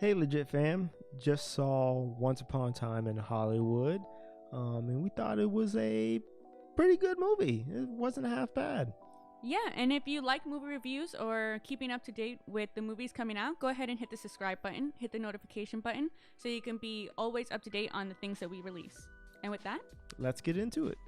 Hey, legit fam, just saw Once Upon a Time in Hollywood, and we thought it was a pretty good movie. It wasn't half bad. Yeah, and if you like movie reviews or keeping up to date with the movies coming out, go ahead and hit the subscribe button, hit the notification button, so you can be always up to date on the things that we release. And with that, Let's get into it.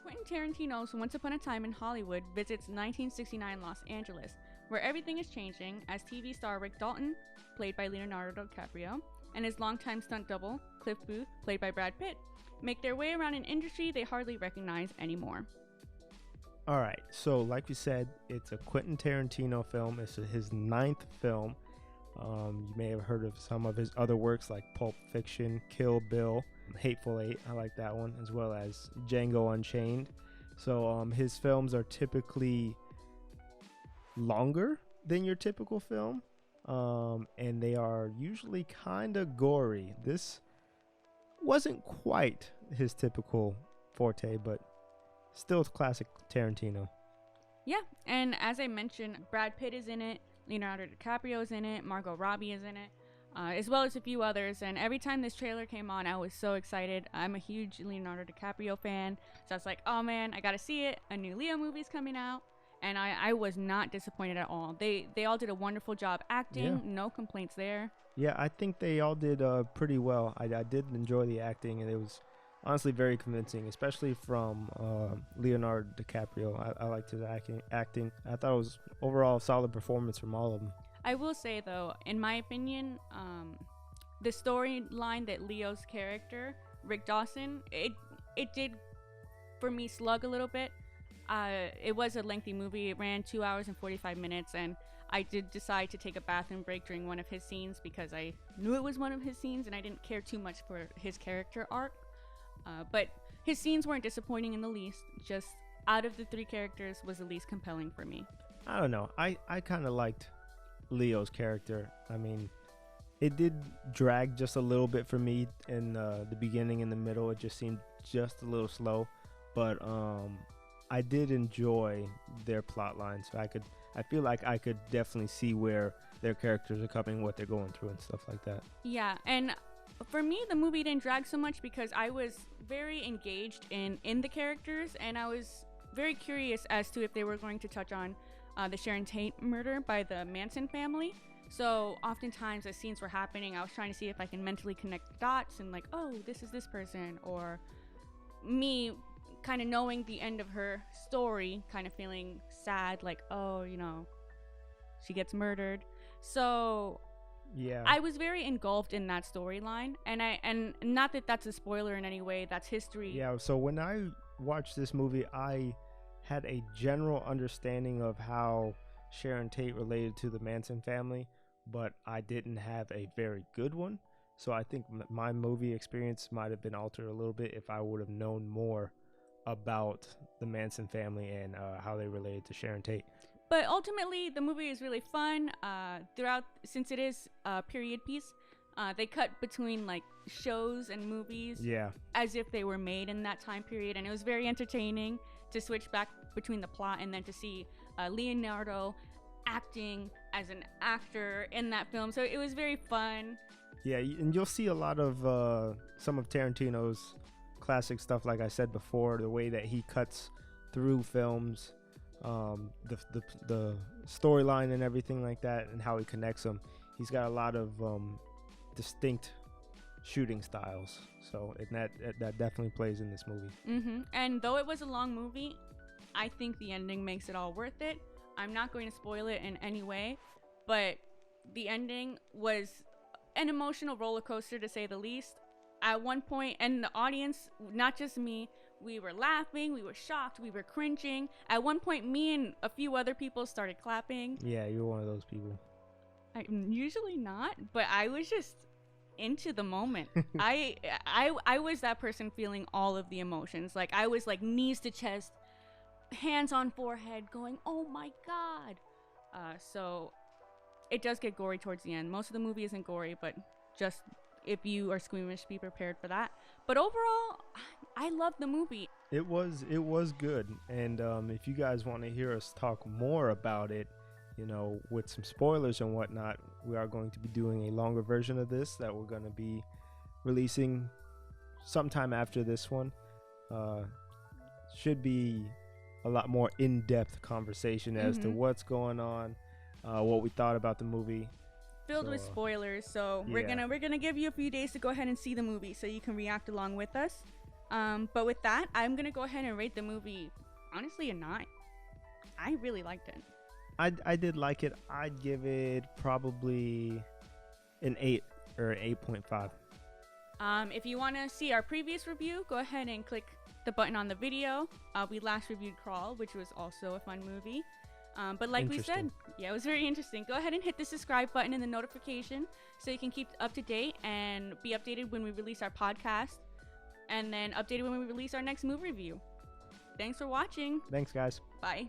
Quentin Tarantino's Once Upon a Time in Hollywood visits 1969 Los Angeles, where everything is changing as TV star Rick Dalton, played by Leonardo DiCaprio, and his longtime stunt double, Cliff Booth, played by Brad Pitt, make their way around an industry they hardly recognize anymore. All right, so like we said, it's a Quentin Tarantino film. It's his ninth film. You may have heard of some of his other works like Pulp Fiction, Kill Bill, Hateful Eight. I like that one, as well as Django Unchained. So his films are typically longer than your typical film, and they are usually kind of gory. This wasn't quite his typical forte, but still classic Tarantino. Yeah, and as I mentioned, Brad Pitt is in it, Leonardo DiCaprio is in it, Margot Robbie is in it, as well as a few others. And every time this trailer came on, I was so excited. I'm a huge Leonardo DiCaprio fan, so I was like, oh man, I gotta see it. A new Leo movie's coming out. And I was not disappointed at all. They all did a wonderful job acting. Yeah. No complaints there. Yeah, I think they all did pretty well. I did enjoy the acting, and it was honestly very convincing, especially from Leonardo DiCaprio. I liked his acting. I thought it was overall a solid performance from all of them. I will say, though, in my opinion, the storyline that Leo's character, Rick Dawson, it did, for me, slug a little bit. It was a lengthy movie. It ran 2 hours and 45 minutes, and I did decide to take a bathroom break during one of his scenes because I knew it was one of his scenes and I didn't care too much for his character arc. But his scenes weren't disappointing in the least. Just out of the three characters was the least compelling for me. I don't know. I kind of liked Leo's character. I mean, it did drag just a little bit for me in the beginning and the middle. It just seemed just a little slow, but I did enjoy their plot line, so I feel like I could definitely see where their characters are coming, what they're going through, and stuff like that. Yeah, and for me, the movie didn't drag so much because I was very engaged in the characters, and I was very curious as to if they were going to touch on the Sharon Tate murder by the Manson family. So oftentimes as scenes were happening, I was trying to see if I can mentally connect the dots and like, oh, this is this person, or me kind of knowing the end of her story, kind of feeling sad, like, oh, she gets murdered. So yeah, I was very engulfed in that storyline, and not that that's a spoiler in any way, that's history. Yeah, so when I watched this movie, I had a general understanding of how Sharon Tate related to the Manson family, but I didn't have a very good one. So I think my movie experience might have been altered a little bit if I would have known more about the Manson family and how they related to Sharon Tate. But ultimately, the movie is really fun. Throughout, since it is a period piece, they cut between like shows and movies, Yeah, as if they were made in that time period, and it was very entertaining to switch back between the plot and then to see Leonardo acting as an actor in that film. So it was very fun. yeah, and you'll see a lot of some of Tarantino's classic stuff, like I said before, the way that he cuts through films, the storyline and everything like that, and how he connects them. He's got a lot of distinct shooting styles, so that definitely plays in this movie. And though it was a long movie, I think the ending makes it all worth it. I'm not going to spoil it in any way, but the ending was an emotional roller coaster, to say the least. At one point, and the audience, not just me, we were laughing, we were shocked, we were cringing. At one point, me and a few other people started clapping. Yeah, you're one of those people. I'm usually not, but I was just into the moment. I was that person feeling all of the emotions. Like, I was like knees to chest, hands on forehead, going, oh my god. So it does get gory towards the end. Most of the movie isn't gory, but just if you are squeamish, be prepared for that. But overall, I love the movie. It was good, and if you guys want to hear us talk more about it, with some spoilers and whatnot, we are going to be doing a longer version of this that we're going to be releasing sometime after this one. Should be a lot more in-depth conversation as to what's going on, what we thought about the movie. Filled with spoilers, so we're gonna give you a few days to go ahead and see the movie so you can react along with us. But with that, I'm gonna go ahead and rate the movie, honestly, a 9. I really liked it. I did like it. I'd give it probably an 8 or 8.5. If you want to see our previous review, go ahead and click the button on the video. We last reviewed Crawl, which was also a fun movie. But like we said, it was very interesting. Go ahead and hit the subscribe button and the notification so you can keep up to date and be updated when we release our podcast, and then updated when we release our next movie review. Thanks for watching. Thanks, guys. Bye.